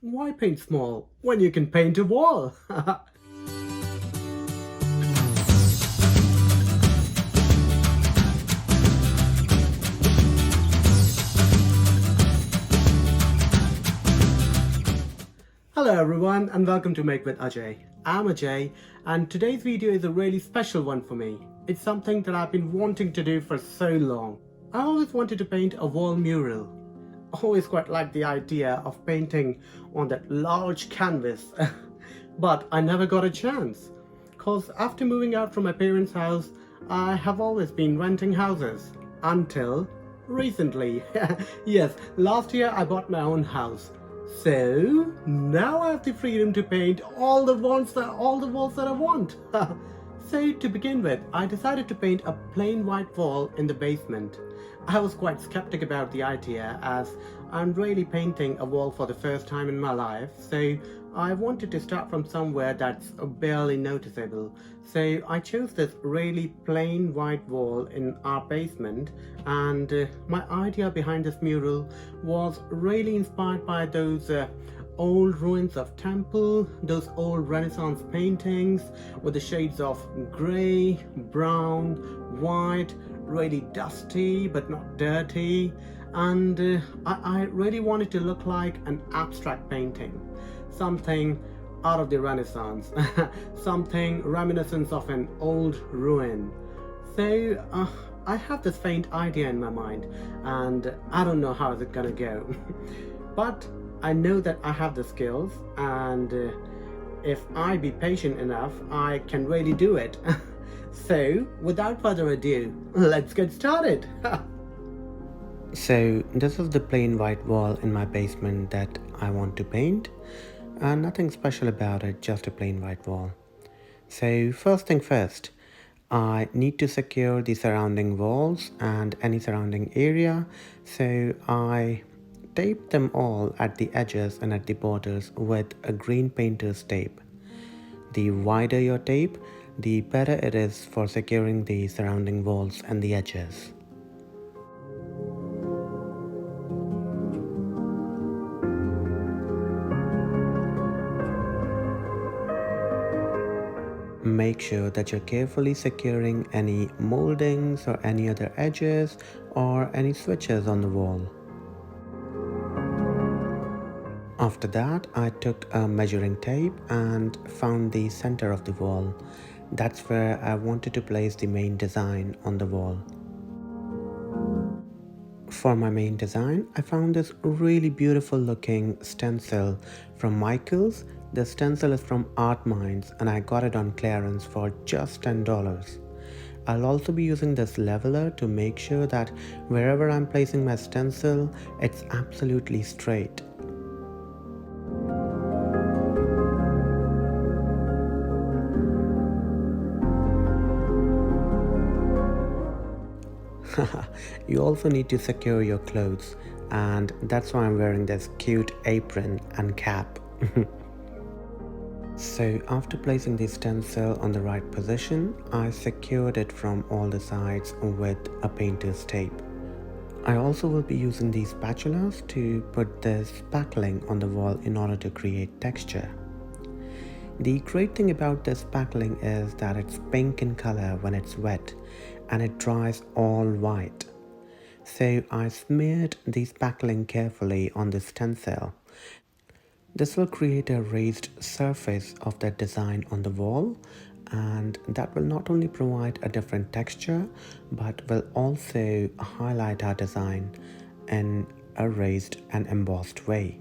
Why paint small when you can paint a wall? Hello everyone and welcome to Make with Ajay. I'm Ajay and today's video is a really special one for me. It's something that I've been wanting to do for so long. I always wanted to paint a wall mural. Always quite liked the idea of painting on that large canvas. But I never got a chance. Cause after moving out from my parents' house, I have always been renting houses. Until recently. Yes, last year I bought my own house. So now I have the freedom to paint all the walls that I want. So to begin with, I decided to paint a plain white wall in the basement. I was quite skeptic about the idea as I'm really painting a wall for the first time in my life, so I wanted to start from somewhere that's barely noticeable. So I chose this really plain white wall in our basement, and my idea behind this mural was really inspired by those old ruins of temple, those old Renaissance paintings with the shades of grey, brown, white, really dusty but not dirty, and I really wanted to look like an abstract painting, something out of the Renaissance, something reminiscent of an old ruin. So I have this faint idea in my mind and I don't know how is it gonna go. But I know that I have the skills, and if I be patient enough, I can really do it. So, without further ado, let's get started. So, this is the plain white wall in my basement that I want to paint. Nothing special about it, just a plain white wall. So, first thing first, I need to secure the surrounding walls and any surrounding area. So, I tape them all at the edges and at the borders with a green painter's tape. The wider your tape, the better it is for securing the surrounding walls and the edges. Make sure that you're carefully securing any moldings or any other edges or any switches on the wall. After that, I took a measuring tape and found the center of the wall. That's where I wanted to place the main design on the wall. For my main design, I found this really beautiful looking stencil from Michael's. The stencil is from Art Minds and I got it on clearance for just $10. I'll also be using this leveler to make sure that wherever I'm placing my stencil, it's absolutely straight. You also need to secure your clothes, and that's why I'm wearing this cute apron and cap. So after placing the stencil on the right position, I secured it from all the sides with a painter's tape. I also will be using these spatulas to put this spackling on the wall in order to create texture. The great thing about this spackling is that it's pink in color when it's wet and it dries all white. So I smeared the spackling carefully on the stencil. This will create a raised surface of the design on the wall, and that will not only provide a different texture but will also highlight our design in a raised and embossed way.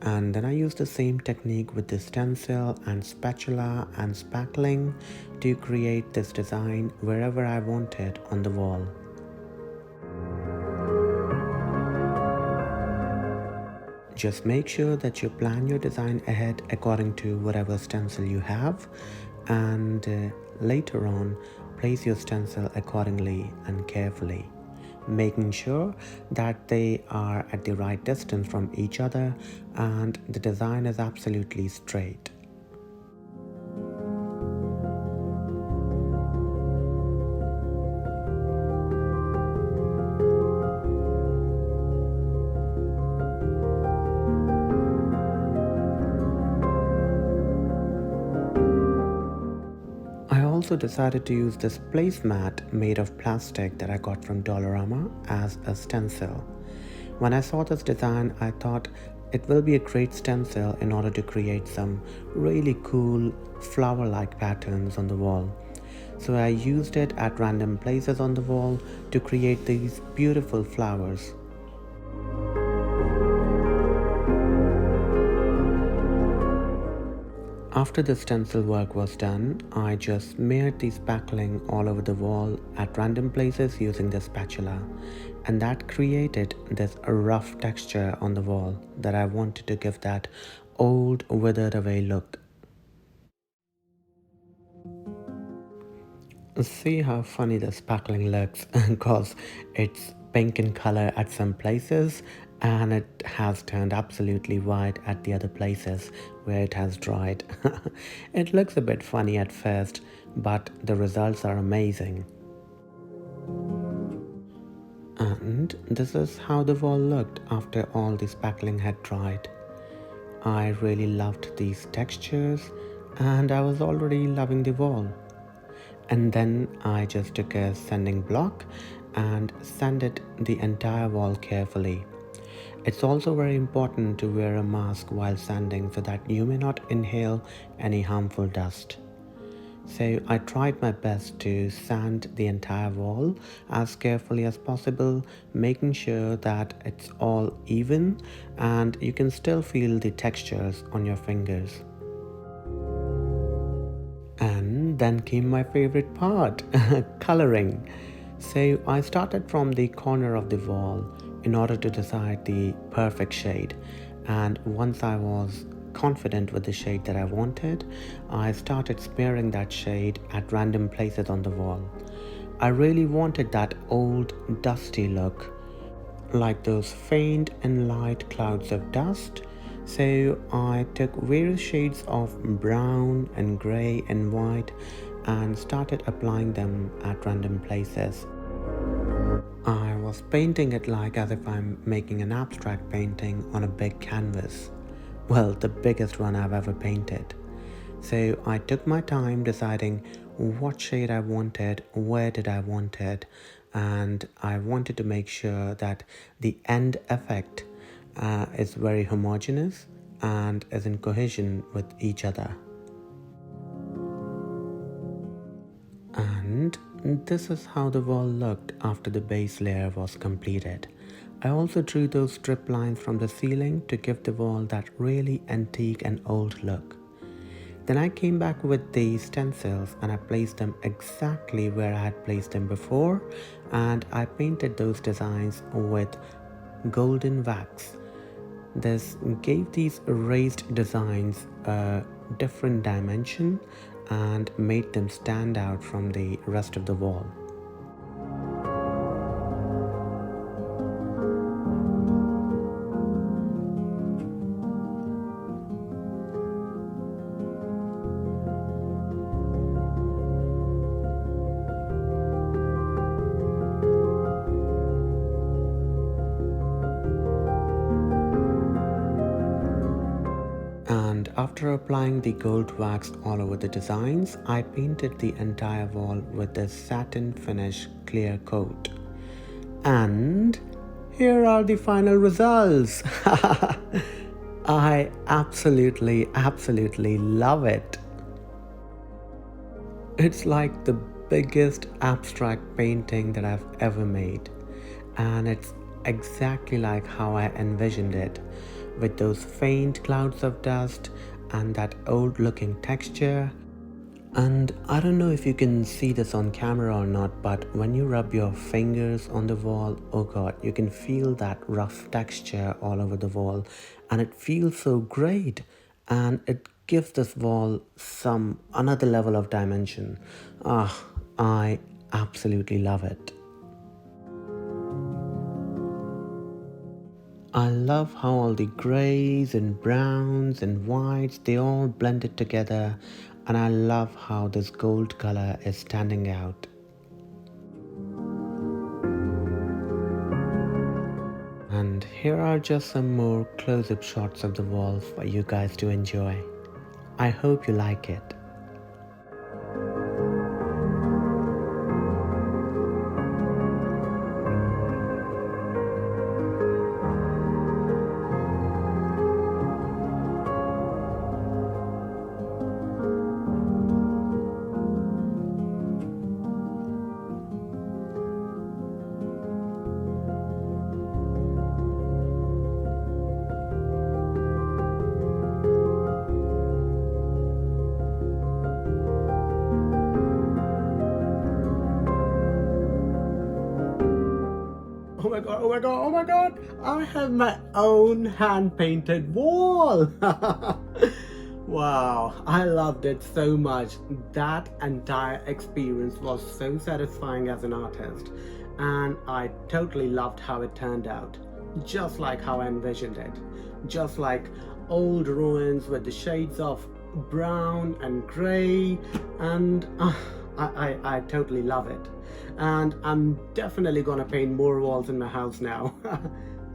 And then I used the same technique with the stencil and spatula and spackling to create this design wherever I wanted on the wall. Just make sure that you plan your design ahead according to whatever stencil you have, and later on place your stencil accordingly and carefully, making sure that they are at the right distance from each other and the design is absolutely straight. also decided to use this placemat made of plastic that I got from Dollarama as a stencil. When I saw this design, I thought it will be a great stencil in order to create some really cool flower-like patterns on the wall. So I used it at random places on the wall to create these beautiful flowers. After the stencil work was done, I just smeared the spackling all over the wall at random places using the spatula, and that created this rough texture on the wall that I wanted to give that old withered away look. See how funny the spackling looks because it's pink in color at some places and it has turned absolutely white at the other places where it has dried. It looks a bit funny at first, but the results are amazing. And this is how the wall looked after all the spackling had dried. I really loved these textures and I was already loving the wall. And then I just took a sanding block and sanded the entire wall carefully. It's also very important to wear a mask while sanding so that you may not inhale any harmful dust. So I tried my best to sand the entire wall as carefully as possible, making sure that it's all even and you can still feel the textures on your fingers. And then came my favorite part, coloring. So I started from the corner of the wall in order to decide the perfect shade. And once I was confident with the shade that I wanted, I started smearing that shade at random places on the wall. I really wanted that old dusty look, like those faint and light clouds of dust. So I took various shades of brown and grey and white and started applying them at random places. I was painting it like as if I'm making an abstract painting on a big canvas. Well, the biggest one I've ever painted. So I took my time deciding what shade I wanted, where did I want it, and I wanted to make sure that the end effect is very homogeneous and is in cohesion with each other. And this is how the wall looked after the base layer was completed. I also drew those strip lines from the ceiling to give the wall that really antique and old look. Then I came back with the stencils and I placed them exactly where I had placed them before, and I painted those designs with golden wax. This gave these raised designs a different dimension and made them stand out from the rest of the wall. And after applying the gold wax all over the designs, I painted the entire wall with this satin finish clear coat. And here are the final results. I absolutely love it. It's like the biggest abstract painting that I've ever made, and it's exactly like how I envisioned it, with those faint clouds of dust and that old looking texture. And I don't know if you can see this on camera or not, but when you rub your fingers on the wall, oh god, you can feel that rough texture all over the wall, and it feels so great, and it gives this wall some another level of dimension. I absolutely love it. I love how all the greys and browns and whites, they all blended together, and I love how this gold color is standing out. And here are just some more close-up shots of the wall for you guys to enjoy. I hope you like it. Oh my god, oh my god, oh my god! I have my own hand-painted wall! Wow, I loved it so much. That entire experience was so satisfying as an artist, and I totally loved how it turned out. Just like how I envisioned it. Just like old ruins with the shades of brown and grey, and I totally love it. And I'm definitely gonna paint more walls in my house now.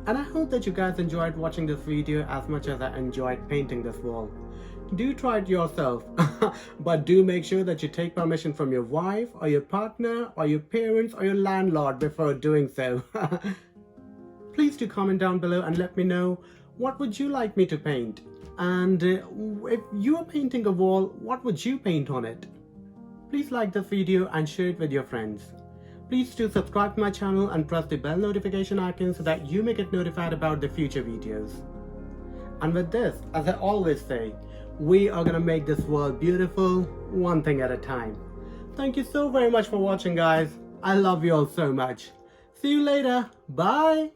And I hope that you guys enjoyed watching this video as much as I enjoyed painting this wall. Do try it yourself, but do make sure that you take permission from your wife or your partner or your parents or your landlord before doing so. Please do comment down below and let me know what would you like me to paint, and if you are painting a wall, what would you paint on it? Please like this video and share it with your friends. Please do subscribe to my channel and press the bell notification icon so that you may get notified about the future videos. And with this, as I always say, we are gonna make this world beautiful, one thing at a time. Thank you so very much for watching, guys. I love you all so much. See you later. Bye.